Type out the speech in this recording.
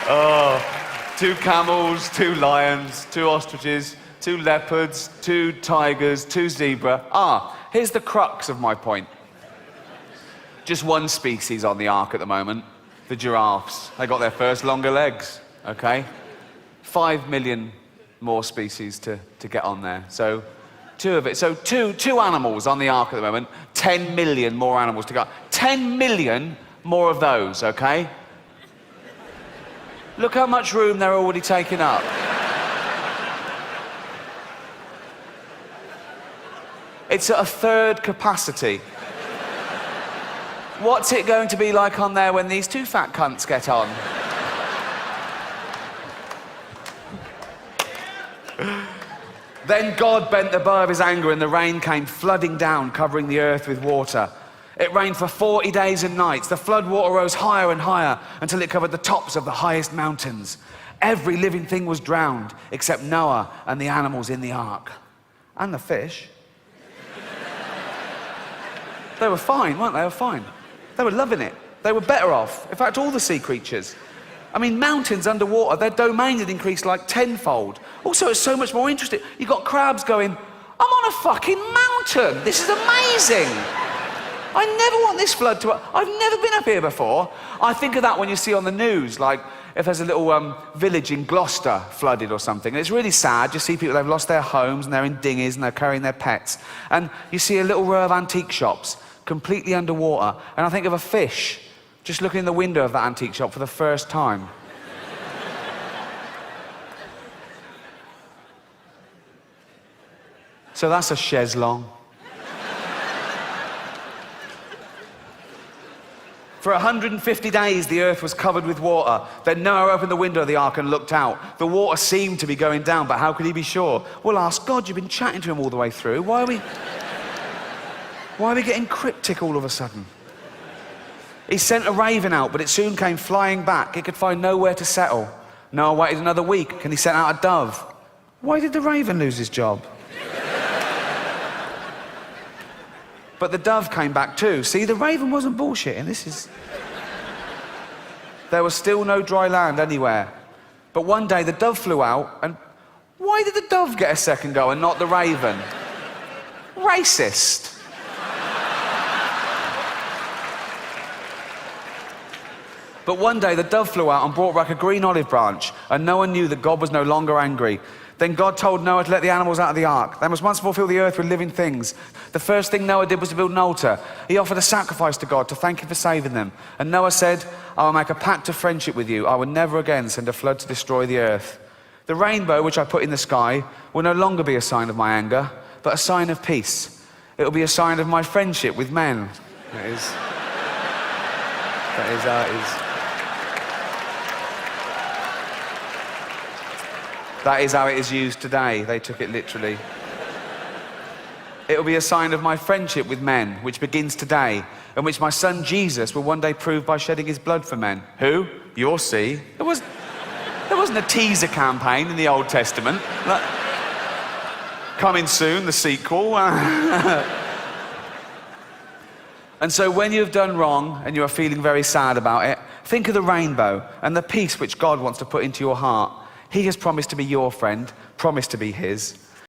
2 camels, 2 lions, 2 ostriches, 2 leopards, 2 tigers, 2 zebra. Here's the crux of my point. Just one species on the ark at the moment, the giraffes. They got their first longer legs, okay? 5 million more species to get on there. So two animals on the ark at the moment, 10 million more animals to go. 10 million more of those, okay? Look how much room they're already taking up. It's at a third capacity. What's it going to be like on there when these 2 fat cunts get on? Then God bent the bow of his anger and the rain came flooding down, covering the earth with water. It rained for 40 days and nights. The flood water rose higher and higher until it covered the tops of the highest mountains. Every living thing was drowned except Noah and the animals in the ark. And the fish. They were fine, weren't they? They were fine. They were loving it. They were better off. In fact, all the sea creatures. I mean, mountains underwater, their domain had increased like tenfold. Also, it's so much more interesting. You've got crabs going, I'm on a fucking mountain. This is amazing. I never want this flood to... I've never been up here before. I think of that when you see on the news, like if there's a little village in Gloucester flooded or something. And it's really sad. You see people, they've lost their homes and they're in dinghies and they're carrying their pets. And you see a little row of antique shops completely underwater. And I think of a fish just looking in the window of that antique shop for the first time. So that's a chaise longue. For 150 days, the earth was covered with water. Then Noah opened the window of the ark and looked out. The water seemed to be going down, but how could he be sure? Well, ask God. You've been chatting to him all the way through. Why are we getting cryptic all of a sudden? He sent a raven out, but it soon came flying back. It could find nowhere to settle. Noah waited another week, and he sent out a dove. Why did the raven lose his job? But the dove came back too. See, the raven wasn't bullshitting. There was still no dry land anywhere. But one day the dove flew out, and why did the dove get a second go and not the raven? Racist. But one day the dove flew out and brought back a green olive branch, and Noah knew that God was no longer angry. Then God told Noah to let the animals out of the ark. They must once more fill the earth with living things. The first thing Noah did was to build an altar. He offered a sacrifice to God to thank him for saving them. And Noah said, I will make a pact of friendship with you. I will never again send a flood to destroy the earth. The rainbow which I put in the sky will no longer be a sign of my anger, but a sign of peace. It will be a sign of my friendship with men. That is how it is. That is how it is used today. They took it literally. It will be a sign of my friendship with men, which begins today, and which my son Jesus will one day prove by shedding his blood for men. Who? You'll see. There wasn't a teaser campaign in the Old Testament. Like, coming soon, the sequel. And so when you've done wrong and you are feeling very sad about it, think of the rainbow and the peace which God wants to put into your heart. He has promised to be your friend, promised to be his.